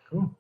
Cool.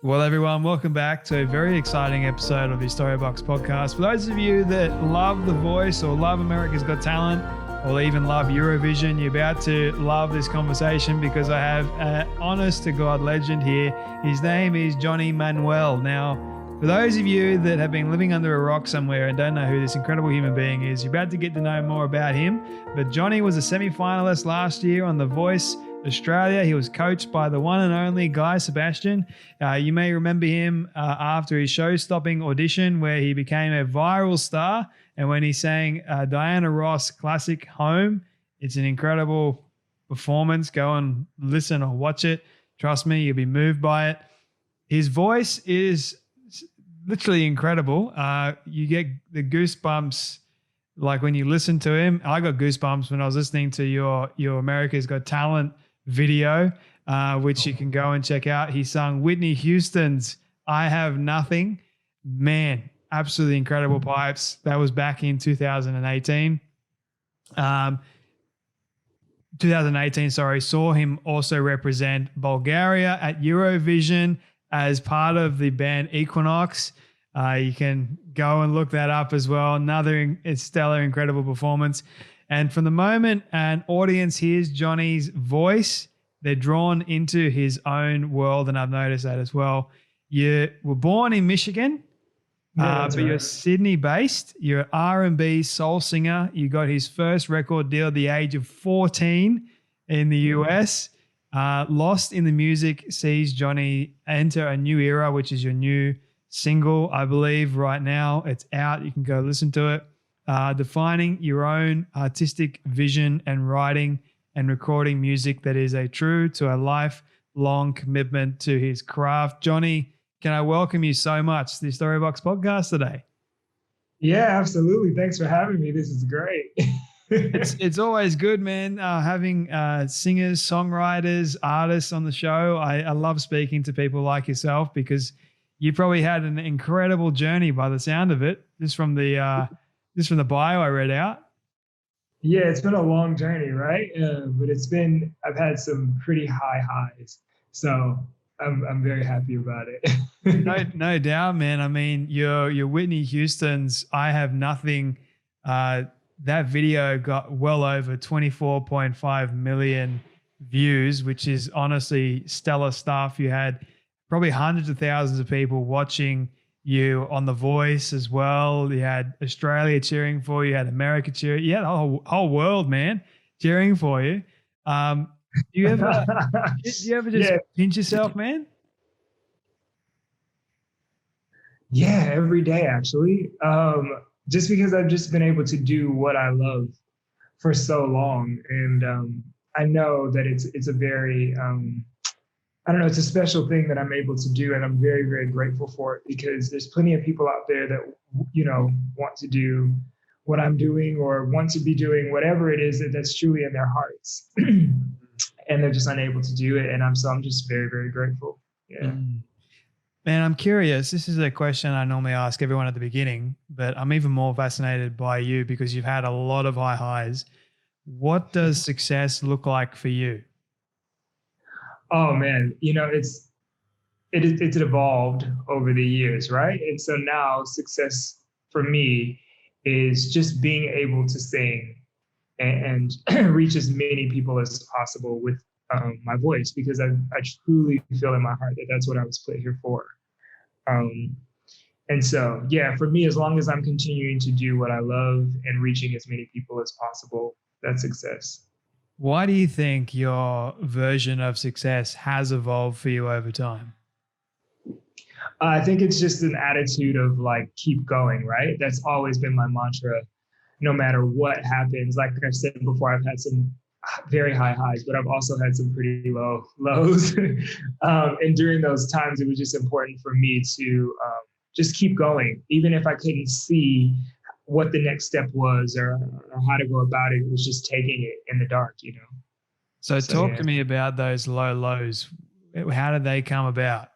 Well, everyone, welcome back to a very exciting episode of the Storybox podcast. For those of you that love The Voice or love America's Got Talent or even love Eurovision, you're about to love this conversation because I have an honest to God legend here. His name is Johnny Manuel. Now, for those of you that have been living under a rock somewhere and don't know who this incredible human being is, you're about to get to know more about him. But Johnny was a semi-finalist last year on The Voice Australia. He was coached by the one and only Guy Sebastian. You may remember him after his show-stopping audition where he became a viral star. And when he sang Diana Ross' classic Home, it's an incredible performance. Go and listen or watch it. Trust me, you'll be moved by it. His voice is literally incredible. You get the goosebumps like when you listen to him. I got goosebumps when I was listening to your America's Got Talent video, which you can go and check out. He sung Whitney Houston's I Have Nothing. Man, absolutely incredible pipes. That was back in 2018. 2018, saw him also represent Bulgaria at Eurovision as part of the band Equinox. You can go and look that up as well. Another stellar, incredible performance. And from the moment an audience hears Johnny's voice, they're drawn into his own world. And I've noticed that as well. You were born in Michigan, but you're Sydney-based. You're an R&B soul singer. You got his first record deal at the age of 14 in the US. Lost in the Music sees Johnny enter a new era, which is your new single, I believe, right now. It's out. You can go listen to it. Defining your own artistic vision and writing and recording music that is true to a lifelong commitment to his craft. Johnny, can I welcome you so much to the Storybox podcast today? Yeah, absolutely. Thanks for having me. This is great. It's always good, man, having singers, songwriters, artists on the show. I love speaking to people like yourself because you probably had an incredible journey by the sound of it, just from the bio I read out. Yeah, it's been a long journey, right? But I've had some pretty high highs. So I'm very happy about it. No doubt, man. I mean, your Whitney Houston's I Have Nothing, that video got well over 24.5 million views, which is honestly stellar stuff. You had probably hundreds of thousands of people watching you on The Voice as well. You had Australia cheering for you. You had America cheering. You had the whole world, man, cheering for you. Do you ever just pinch yourself, man? Yeah, every day, actually. Just because I've just been able to do what I love for so long. And I know that it's a very, it's a special thing that I'm able to do. And I'm very, very grateful for it because there's plenty of people out there that, want to do what I'm doing or want to be doing whatever it is that's truly in their hearts. And they're just unable to do it. And I'm just very, very grateful. Yeah. Man, I'm curious. This is a question I normally ask everyone at the beginning, but I'm even more fascinated by you because you've had a lot of high highs. What does success look like for you? Oh man, it's evolved over the years, right? And so now success for me is just being able to sing and reach as many people as possible with my voice, because I truly feel in my heart that that's what I was put here for. And so, yeah, for me, as long as I'm continuing to do what I love and reaching as many people as possible, that's success. Why do you think your version of success has evolved for you over time? I think it's just an attitude of keep going, right? That's always been my mantra, no matter what happens. Like I said before, I've had some very high highs, but I've also had some pretty low lows. And during those times, it was just important for me to just keep going. Even if I couldn't see what the next step was or how to go about it, it was just taking it in the dark, So talk to me about those low lows. How did they come about?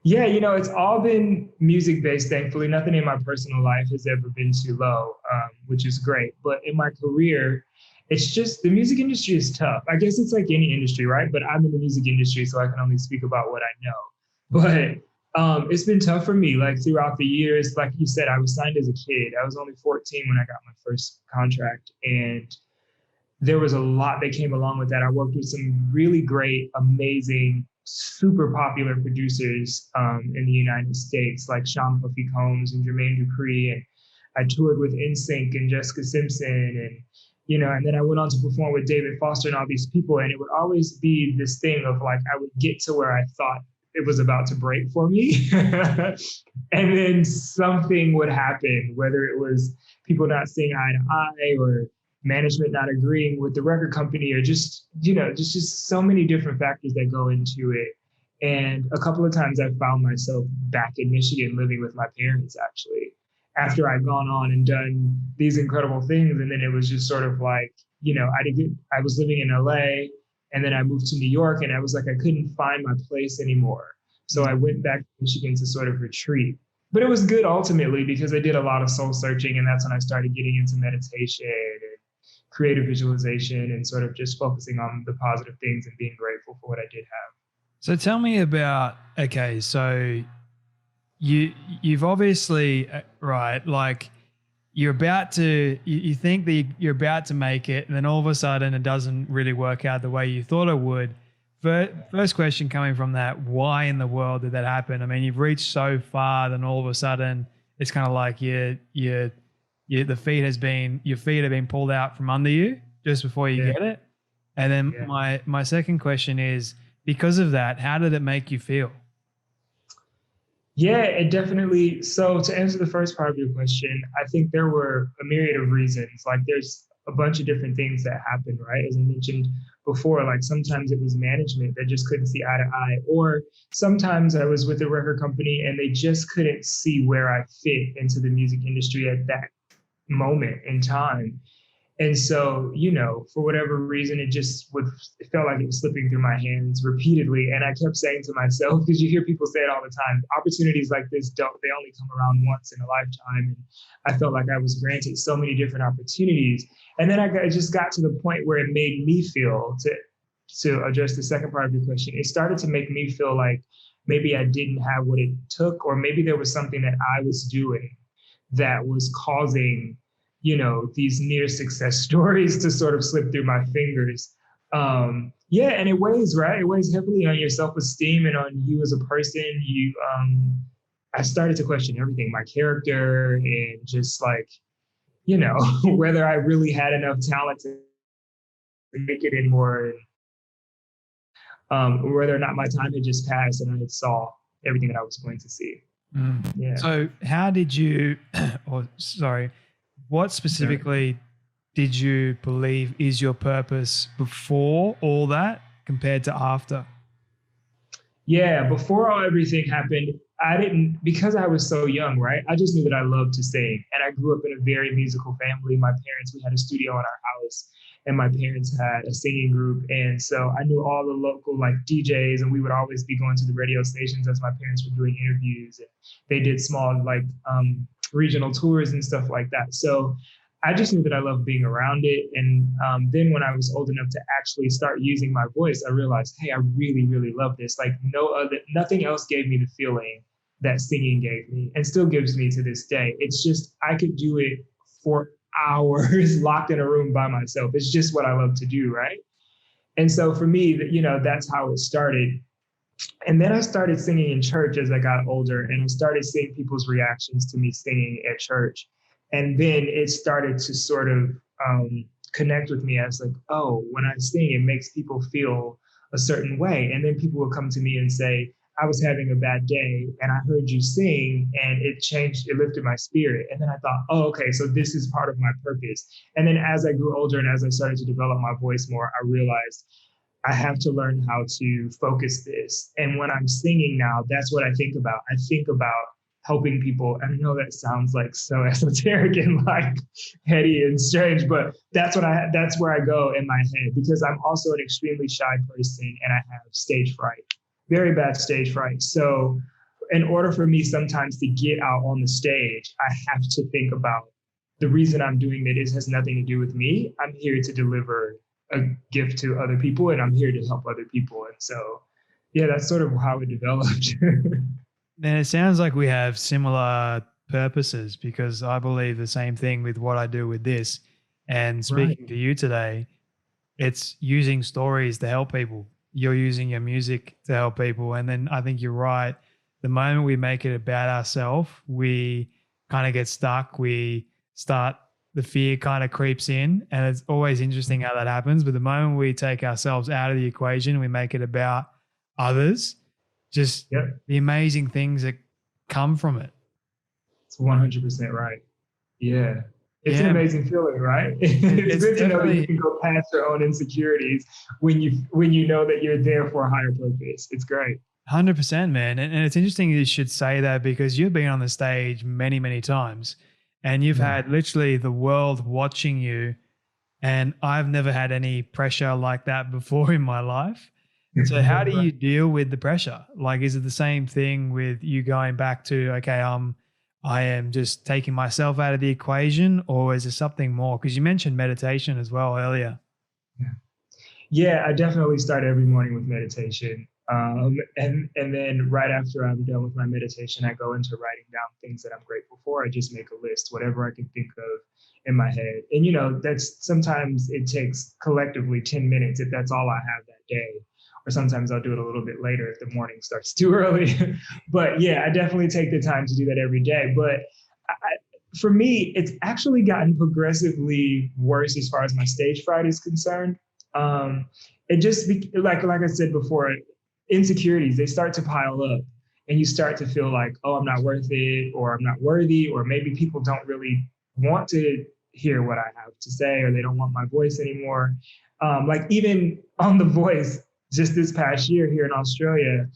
Yeah, it's all been music-based, thankfully. Nothing in my personal life has ever been too low, which is great. But in my career, it's just the music industry is tough. I guess it's like any industry, right? But I'm in the music industry, so I can only speak about what I know. But it's been tough for me, like throughout the years. Like you said, I was signed as a kid. I was only 14 when I got my first contract, and there was a lot that came along with that. I worked with some really great, amazing, super popular producers in the United States, like Sean Puffy Combs and Jermaine Dupri, and I toured with NSYNC and Jessica Simpson, and and then I went on to perform with David Foster and all these people, and it would always be this thing of like I would get to where I thought it was about to break for me, and then something would happen, whether it was people not seeing eye to eye or management not agreeing with the record company, or just so many different factors that go into it. And a couple of times I found myself back in Michigan living with my parents, actually, after I'd gone on and done these incredible things. And then it was just sort of like, I was living in LA, and then I moved to New York, and I was like, I couldn't find my place anymore. So I went back to Michigan to sort of retreat. But it was good ultimately, because I did a lot of soul searching, and that's when I started getting into meditation and creative visualization and sort of just focusing on the positive things and being grateful for what I did have. So tell me about, okay, so you've obviously, right, like you think that you're about to make it, and then all of a sudden it doesn't really work out the way you thought it would. First question coming from that, why in the world did that happen? I mean, you've reached so far, then all of a sudden it's kind of like your feet have been pulled out from under you just before you get it. And then my second question is, because of that, how did it make you feel? Yeah, it definitely. So to answer the first part of your question, I think there were a myriad of reasons. Like there's a bunch of different things that happened, right? As I mentioned before, like sometimes it was management that just couldn't see eye to eye, or sometimes I was with a record company and they just couldn't see where I fit into the music industry at that moment in time. And so, for whatever reason, it felt like it was slipping through my hands repeatedly. And I kept saying to myself, because you hear people say it all the time, opportunities like this they only come around once in a lifetime. And I felt like I was granted so many different opportunities. And then I just got to the point where it made me feel, to address the second part of your question, it started to make me feel like maybe I didn't have what it took, or maybe there was something that I was doing that was causing these near success stories to sort of slip through my fingers. And it weighs, right? It weighs heavily on your self-esteem and on you as a person. I started to question everything, my character, and just like, whether I really had enough talent to make it anymore, and whether or not my time had just passed and I had saw everything that I was going to see. Yeah. So how did you, what specifically did you believe is your purpose before all that compared to after? Yeah, before everything happened, because I was so young, right? I just knew that I loved to sing. And I grew up in a very musical family. My parents, we had a studio in our house, and my parents had a singing group. And so I knew all the local like DJs, and we would always be going to the radio stations as my parents were doing interviews. And they did small like regional tours and stuff like that. So I just knew that I loved being around it. And then when I was old enough to actually start using my voice, I realized, hey, I really, really love this. Like nothing else gave me the feeling that singing gave me, and still gives me to this day. It's just, I could do it for hours locked in a room by myself. It's just what I love to do, right? And so for me, that's how it started. And then I started singing in church as I got older, and I started seeing people's reactions to me singing at church. And then it started to sort of connect with me as like, oh, when I sing, it makes people feel a certain way. And then people will come to me and say, I was having a bad day and I heard you sing and it lifted my spirit. And then I thought, oh, okay, so this is part of my purpose. And then as I grew older and as I started to develop my voice more, I realized I have to learn how to focus this. And when I'm singing now, that's what I think about. I think about helping people. And I know that sounds like so esoteric and like heady and strange, but that's where I go in my head, because I'm also an extremely shy person and I have stage fright, very bad stage fright. So in order for me sometimes to get out on the stage, I have to think about the reason I'm doing it has nothing to do with me. I'm here to deliver a gift to other people, and I'm here to help other people. And so, yeah, that's sort of how it developed. Then it sounds like we have similar purposes, because I believe the same thing with what I do with this. And Right. speaking to you today, it's using stories to help people. You're using your music to help people. And then I think you're right. The moment we make it about ourselves, we kind of get stuck. We start, the fear kind of creeps in. And it's always interesting how that happens. But the moment we take ourselves out of the equation, we make it about others, just Yep. the amazing things that come from it. It's 100% right. Yeah. It's an Yeah, man. amazing feeling, right? It's It's good to know that you definitely can go past your own insecurities when you know that you're there for a higher purpose. It's great. 100%, man. And it's interesting you should say that, because you've been on the stage many, many times and you've Yeah. had literally the world watching you. And I've never had any pressure like that before in my life. So how do Right. you deal with the pressure? Like, is it the same thing with you going back to, okay, I am just taking myself out of the equation, or is there something more? Because you mentioned meditation as well earlier. Yeah. Yeah, I definitely start every morning with meditation. And then right after I'm done with my meditation, I go into writing down things that I'm grateful for. I just make a list, whatever I can think of in my head. And that's sometimes it takes collectively 10 minutes if that's all I have that day. Or sometimes I'll do it a little bit later if the morning starts too early. But yeah, I definitely take the time to do that every day. But for me, it's actually gotten progressively worse as far as my stage fright is concerned. Um, it just like I said before, insecurities, they start to pile up, and you start to feel like, oh, I'm not worth it, or I'm not worthy, or maybe people don't really want to hear what I have to say, or they don't want my voice anymore. Like even on The Voice, just this past year here in Australia,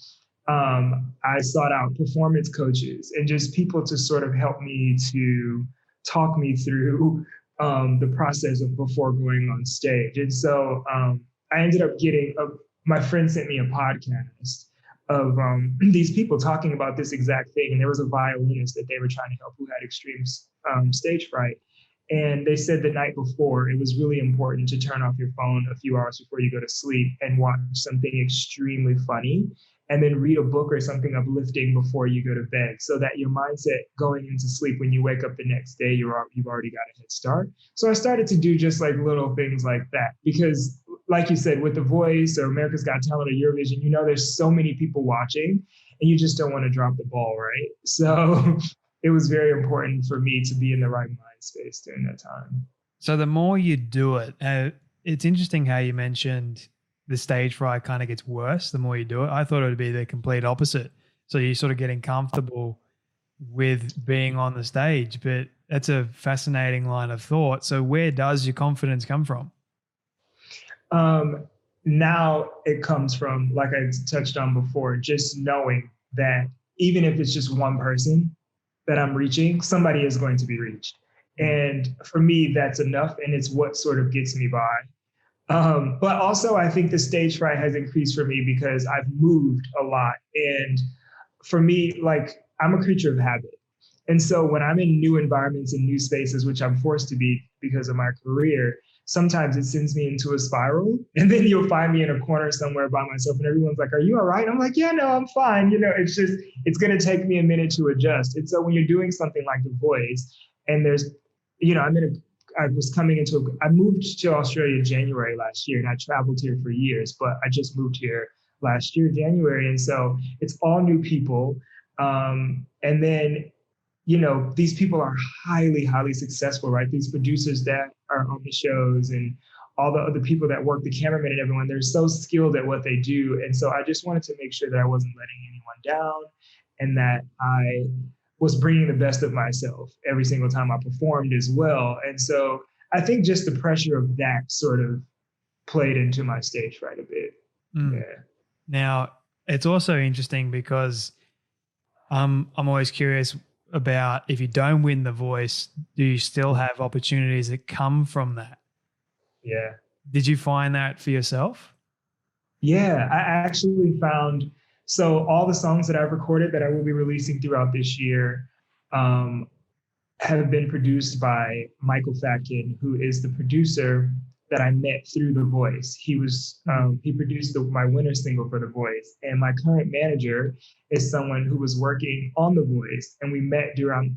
I sought out performance coaches and just people to sort of help me to talk me through the process of before going on stage. And so I ended up my friend sent me a podcast of these people talking about this exact thing. And there was a violinist that they were trying to help who had extreme stage fright. And they said the night before, it was really important to turn off your phone a few hours before you go to sleep and watch something extremely funny, and then read a book or something uplifting before you go to bed, so that your mindset going into sleep, when you wake up the next day, you've already got a head start. So I started to do just like little things like that, because like you said, with The Voice or America's Got Talent or Eurovision, there's so many people watching, and you just don't want to drop the ball, right? So it was very important for me to be in the right mind space during that time. So the more you do it, it's interesting how you mentioned the stage fright kind of gets worse the more you do it. I thought it would be the complete opposite. So you're sort of getting comfortable with being on the stage, but that's a fascinating line of thought. So where does your confidence come from? Now it comes from, like I touched on before, just knowing that even if it's just one person that I'm reaching, somebody is going to be reached. And for me, that's enough. And it's what sort of gets me by. But also, I think the stage fright has increased for me because I've moved a lot. And for me, like, I'm a creature of habit. And so when I'm in new environments and new spaces, which I'm forced to be because of my career, sometimes it sends me into a spiral. And then you'll find me in a corner somewhere by myself and everyone's like, are you all right? I'm like, yeah, no, I'm fine. It's going to take me a minute to adjust. And so when you're doing something like The Voice, and there's, I moved to Australia January last year, and I traveled here for years, but I just moved here last year, January. And so it's all new people. And then, these people are highly, highly successful, right? These producers that are on the shows and all the other people that work, the cameramen and everyone, they're so skilled at what they do. And so I just wanted to make sure that I wasn't letting anyone down, and that I was bringing the best of myself every single time I performed as well. And so I think just the pressure of that sort of played into my stage fright a bit. Mm. Yeah. Now, it's also interesting because I'm always curious about, if you don't win The Voice, do you still have opportunities that come from that? Yeah. Did you find that for yourself? Yeah, I actually found, so all the songs that I've recorded that I will be releasing throughout this year, have been produced by Michael Fatkin, who is the producer that I met through The Voice. He produced my winter single for The Voice, and my current manager is someone who was working on The Voice, and we met during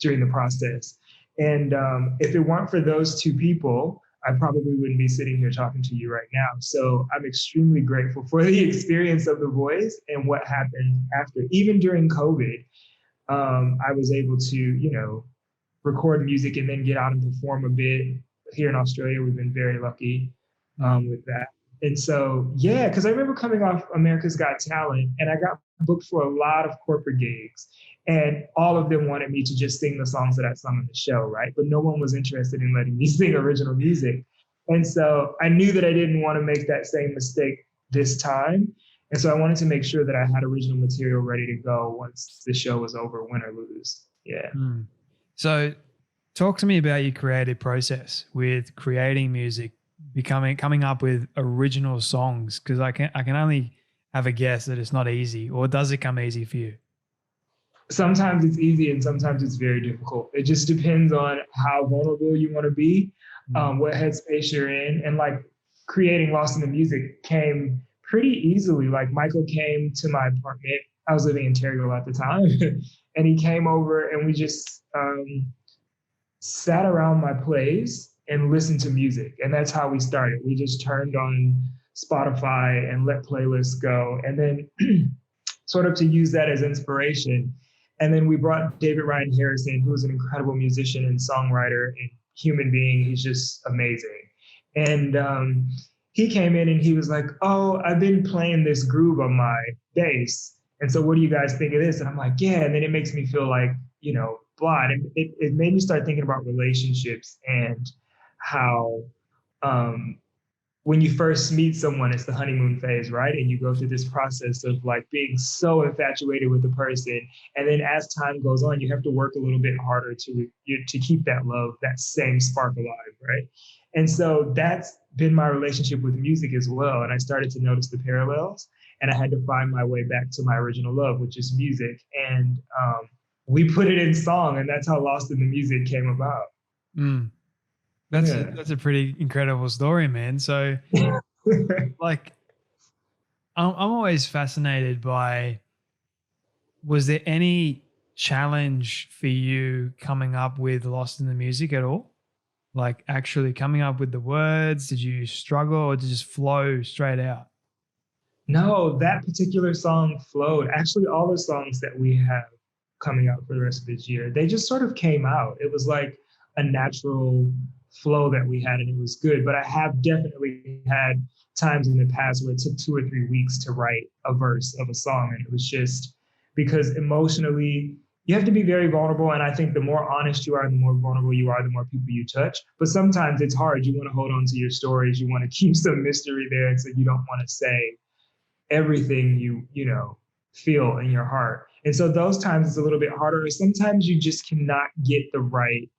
the process. And if it weren't for those two people, I probably wouldn't be sitting here talking to you right now. So I'm extremely grateful for the experience of The Voice and what happened after. Even during COVID, I was able to, record music and then get out and perform a bit. Here in Australia, we've been very lucky with that. And so, yeah, because I remember coming off America's Got Talent, and I got booked for a lot of corporate gigs, and all of them wanted me to just sing the songs that I sung on the show, right? But no one was interested in letting me sing original music. And so I knew that I didn't want to make that same mistake this time. And so I wanted to make sure that I had original material ready to go once the show was over, win or lose. Yeah. So talk to me about your creative process with creating music, coming up with original songs, because I can only have a guess that it's not easy. Or does it come easy for you? Sometimes it's easy and sometimes it's very difficult. It just depends on how vulnerable you want to be, what headspace you're in. And like creating Lost in the Music came pretty easily. Like Michael came to my apartment. I was living in Terrigal at the time. And he came over and we just sat around my place and listened to music. And that's how we started. We just turned on Spotify and let playlists go. And then sort of to use that as inspiration. And then we brought David Ryan Harrison, who's an incredible musician and songwriter and human being. He's just amazing. And he came in and he was like, oh, I've been playing this groove on my bass. And so what do you guys think of this? And I'm like, yeah. And then it makes me feel like, blah. And it made me start thinking about relationships and how when you first meet someone, it's the honeymoon phase, right? And you go through this process of like being so infatuated with the person. And then as time goes on, you have to work a little bit harder to keep that love, that same spark alive, right? And so that's been my relationship with music as well. And I started to notice the parallels, and I had to find my way back to my original love, which is music. And we put it in song, and that's how Lost in the Music came about. That's a pretty incredible story, man. So like, I'm always fascinated by, was there any challenge for you coming up with Lost in the Music at all? Like actually coming up with the words? Did you struggle or did it just flow straight out? No, that particular song flowed. Actually, all the songs that we have coming out for the rest of this year, they just sort of came out. It was like a natural flow that we had, and it was good. But I have definitely had times in the past where it took 2 or 3 weeks to write a verse of a song. And it was just because emotionally, you have to be very vulnerable. And I think the more honest you are, the more vulnerable you are, the more people you touch. But sometimes it's hard. You want to hold on to your stories. You want to keep some mystery there. And so you don't want to say everything you feel in your heart. And so those times it's a little bit harder. Sometimes you just cannot get the right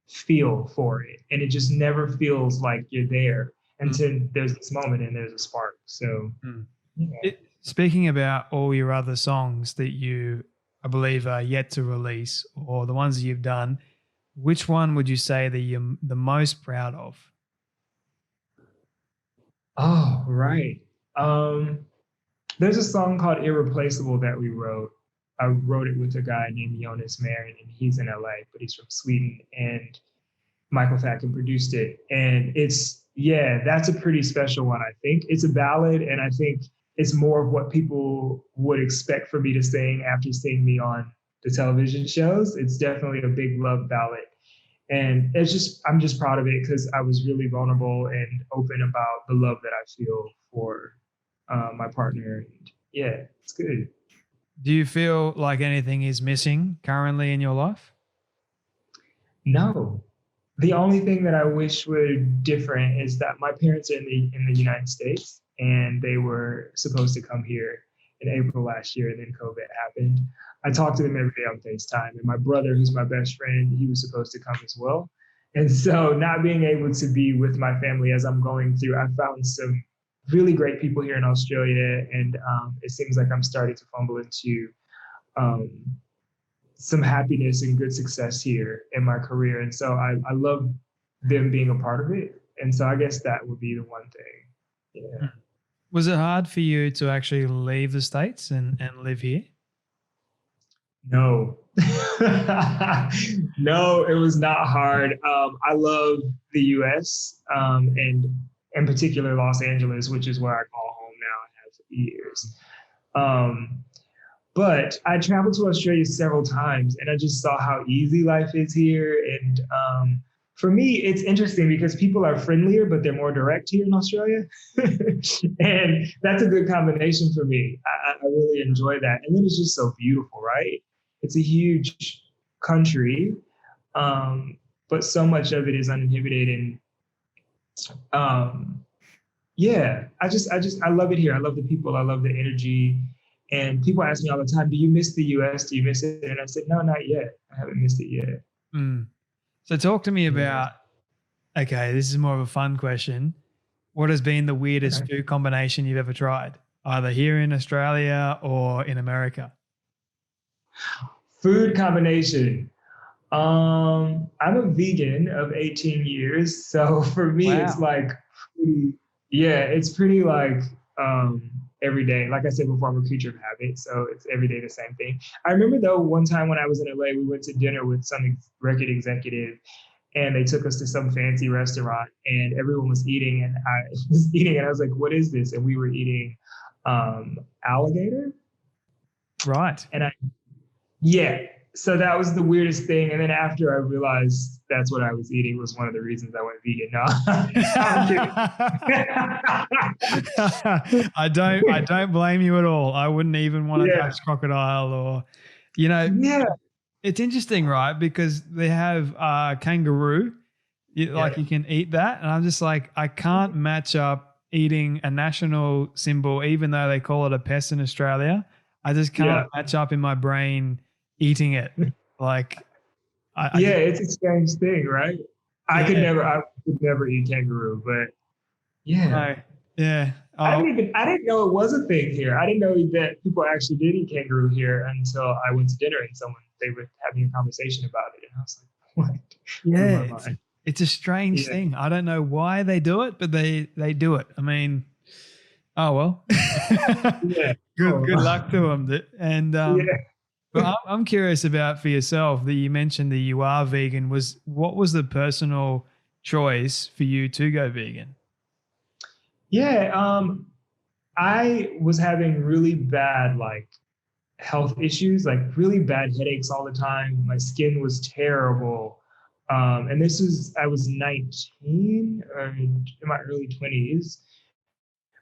feel for it. And it just never feels like you're there until there's this moment and there's a spark. So speaking about all your other songs that you, I believe, are yet to release, or the ones that you've done, which one would you say that you're the most proud of? Oh, right. There's a song called Irreplaceable that we wrote. I wrote it with a guy named Jonas Marin, and he's in LA, but he's from Sweden. And Michael Fatkin produced it. And that's a pretty special one, I think. It's a ballad, and I think it's more of what people would expect for me to sing after seeing me on the television shows. It's definitely a big love ballad. And I'm just proud of it because I was really vulnerable and open about the love that I feel for my partner. And yeah, it's good. Do you feel like anything is missing currently in your life? No. The only thing that I wish were different is that my parents are in the United States, and they were supposed to come here in April last year, and then COVID happened. I talk to them every day on FaceTime, and my brother, who's my best friend, he was supposed to come as well. And so not being able to be with my family as I'm going through, I found some really great people here in Australia, and it seems like I'm starting to fumble into some happiness and good success here in my career. And so I love them being a part of it. And so I guess that would be the one thing. Yeah. Was it hard for you to actually leave the States and live here? No. No, it was not hard. I love the US, and in particular Los Angeles, which is where I call home now. I have for years. But I traveled to Australia several times and I just saw how easy life is here. And for me, it's interesting because people are friendlier, but they're more direct here in Australia. And that's a good combination for me. I really enjoy that. And then it's just so beautiful, right? It's a huge country, but so much of it is uninhibited. And yeah, I love it here. I love the people. I love the energy. And people ask me all the time, do you miss the US? Do you miss it? And I said, no, not yet. I haven't missed it yet. Mm. So talk to me about, okay, this is more of a fun question. What has been the weirdest food combination you've ever tried, either here in Australia or in America? Food combination. I'm a vegan of 18 years. So for me, It's like, it's pretty like every day. Like I said before, I'm a creature of habit. So it's every day the same thing. I remember though, one time when I was in LA, we went to dinner with some record executive and they took us to some fancy restaurant and everyone was eating and I was eating and I was like, what is this? And we were eating alligator. Right. And so that was the weirdest thing. And then after I realized that's what I was eating was one of the reasons I went vegan. No, I'm kidding. I don't blame you at all. I wouldn't even want to touch crocodile or, it's interesting, right? Because they have kangaroo, like you can eat that. And I'm just like, I can't match up eating a national symbol, even though they call it a pest in Australia. I just can't match up in my brain eating it. Like, it's a strange thing, right? I could never eat kangaroo, but I didn't know it was a thing here. I didn't know that people actually did eat kangaroo here until I went to dinner and they were having a conversation about it, and I was like, what? Yeah, it's a strange thing. I don't know why they do it, but they do it. I mean, oh well. Good luck to them. And but I'm curious about for yourself that you mentioned that you are vegan. What was the personal choice for you to go vegan? Yeah, I was having really bad health issues, like really bad headaches all the time. My skin was terrible. And I was 19 or in my early 20s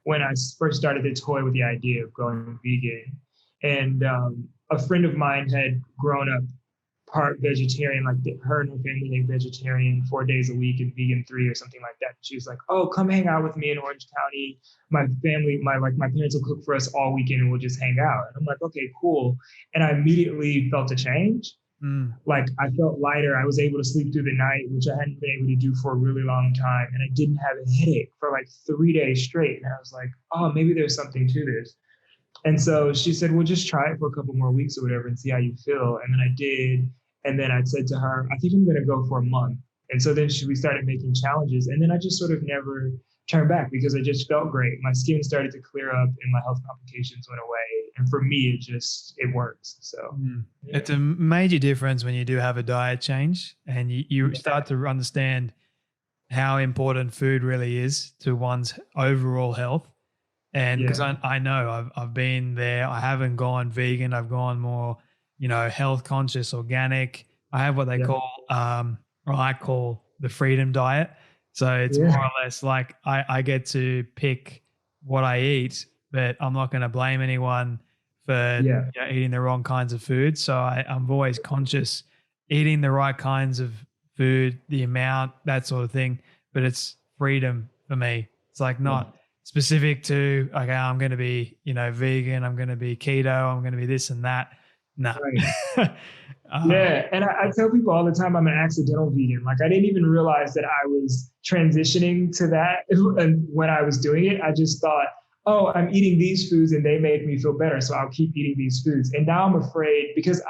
when I first started to toy with the idea of going vegan. And a friend of mine had grown up part vegetarian, like her and her family ate vegetarian 4 days a week and vegan 3 or something like that. She was like, oh, come hang out with me in Orange County. My family, my parents will cook for us all weekend and we'll just hang out. And I'm like, okay, cool. And I immediately felt a change. Like I felt lighter. I was able to sleep through the night, which I hadn't been able to do for a really long time. And I didn't have a headache for like 3 days straight. And I was like, oh, maybe there's something to this. And so she said, well, just try it for a couple more weeks or whatever and see how you feel. And then I did. And then I said to her, I think I'm going to go for a month. And so then we started making challenges. And then I just sort of never turned back because I just felt great. My skin started to clear up and my health complications went away. And for me, it works. So It's a major difference when you do have a diet change and you start to understand how important food really is to one's overall health. And because I know I've been there, I haven't gone vegan. I've gone more, health conscious, organic. I have what they call, or I call the freedom diet. So it's more or less like I get to pick what I eat, but I'm not going to blame anyone for eating the wrong kinds of food. So I'm always conscious eating the right kinds of food, the amount, that sort of thing. But it's freedom for me. It's like not specific to, okay, I'm going to be, vegan, I'm going to be keto, I'm going to be this and that. No. Right. And I tell people all the time I'm an accidental vegan. Like I didn't even realize that I was transitioning to that when I was doing it. I just thought, oh, I'm eating these foods and they made me feel better, so I'll keep eating these foods. And now I'm afraid because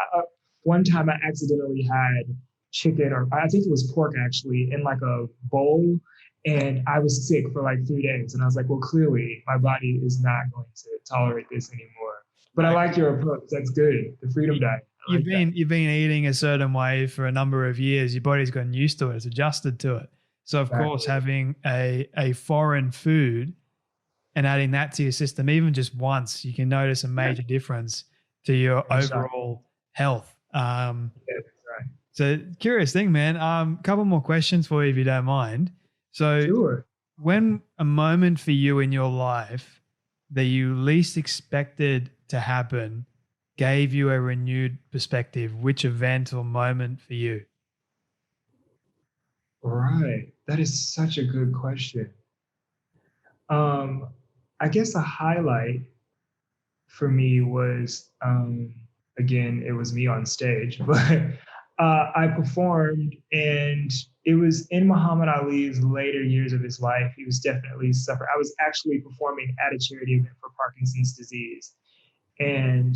one time I accidentally had chicken, or I think it was pork actually, in like a bowl. And I was sick for like 3 days. And I was like, well, clearly my body is not going to tolerate this anymore. But I like your approach. That's good. The freedom diet. You've been eating a certain way for a number of years. Your body's gotten used to it. It's adjusted to it. So of course, having a foreign food and adding that to your system, even just once, you can notice a major difference to your overall health. That's right. So curious thing, man. Couple more questions for you if you don't mind. So Sure. when a moment for you in your life that you least expected to happen gave you a renewed perspective, which event or moment for you? Right. That is such a good question. I guess a highlight for me was, again, it was me on stage, but I performed, and it was in Muhammad Ali's later years of his life. He was definitely suffering. I was actually performing at a charity event for Parkinson's disease. And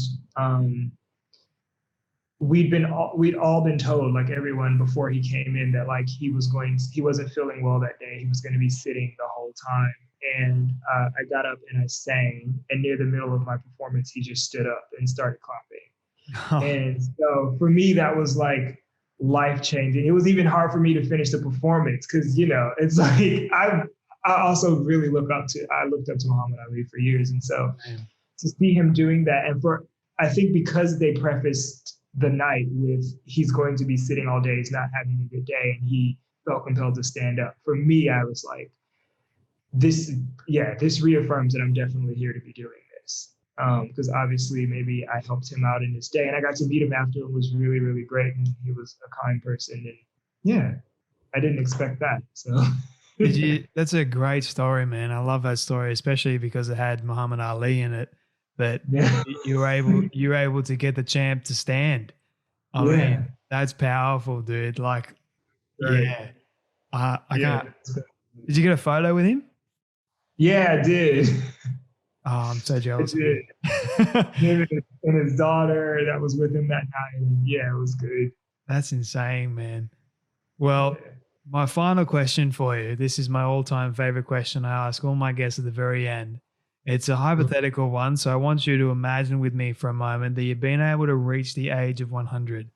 we'd all been told, like everyone before he came in, that like he wasn't feeling well that day. He was going to be sitting the whole time. And I got up and I sang, and near the middle of my performance, he just stood up and started clapping. And so for me, that was like life changing. It was even hard for me to finish the performance because, it's like I also really looked up to Muhammad Ali for years. And so to see him doing that, and I think because they prefaced the night with he's going to be sitting all day, he's not having a good day, and he felt compelled to stand up. For me, I was like, this reaffirms that I'm definitely here to be doing this. Because obviously maybe I helped him out in his day, and I got to meet him after. It was really, really great, and he was a kind person. And yeah, I didn't expect that. So that's a great story, man. I love that story, especially because it had Muhammad Ali in it. But you were able to get the champ to stand. I mean, that's powerful, dude. Like, I can't. Did you get a photo with him? Yeah, I did. Oh, I'm so jealous. I did. Him and his daughter that was with him that night. And yeah, it was good. That's insane, man. Well, my final question for you. This is my all-time favorite question I ask all my guests at the very end. It's a hypothetical one, so I want you to imagine with me for a moment that you've been able to reach the age of 100.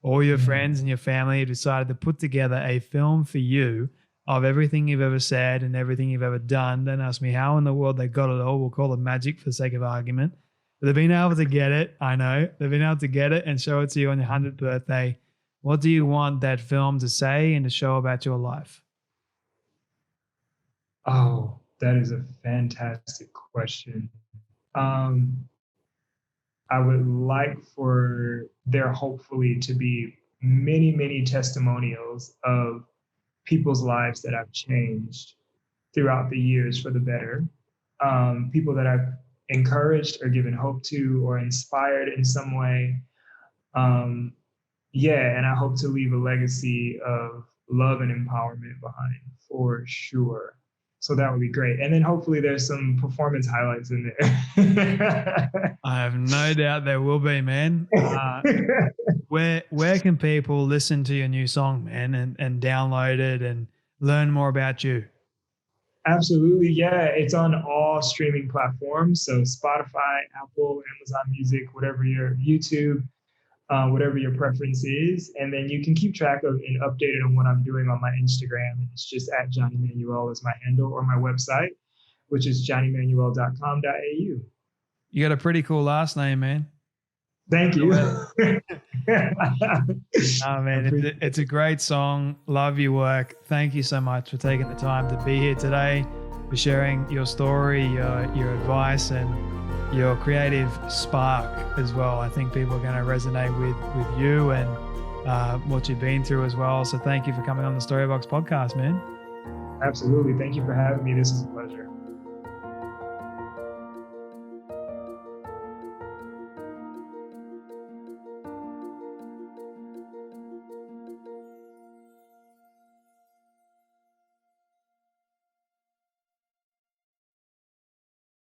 All your friends and your family have decided to put together a film for you of everything you've ever said and everything you've ever done. Don't ask me how in the world they got it all. We'll call it magic for the sake of argument. But they've been able to get it. I know. They've been able to get it and show it to you on your 100th birthday. What do you want that film to say and to show about your life? Oh, that is a fantastic question. I would like for there hopefully to be many, many testimonials of people's lives that I've changed throughout the years for the better. People that I've encouraged or given hope to or inspired in some way. And I hope to leave a legacy of love and empowerment behind for sure. So that would be great. And then hopefully there's some performance highlights in there. I have no doubt there will be, man. Where can people listen to your new song, man, and download it and learn more about you? Absolutely. Yeah. It's on all streaming platforms. So Spotify, Apple, Amazon Music, whatever your YouTube, whatever your preference is. And then you can keep track of and updated on what I'm doing on my Instagram. And it's just at Johnny Manuel is my handle, or my website, which is johnnymanuel.com.au. You got a pretty cool last name, man. Thank you. Oh, man, it's a great song. Love your work. Thank you so much for taking the time to be here today, for sharing your story, your advice, and your creative spark as well. I think people are going to resonate with you and what you've been through as well. So thank you for coming on the Storybox podcast, man. Absolutely. Thank you for having me. This is a pleasure.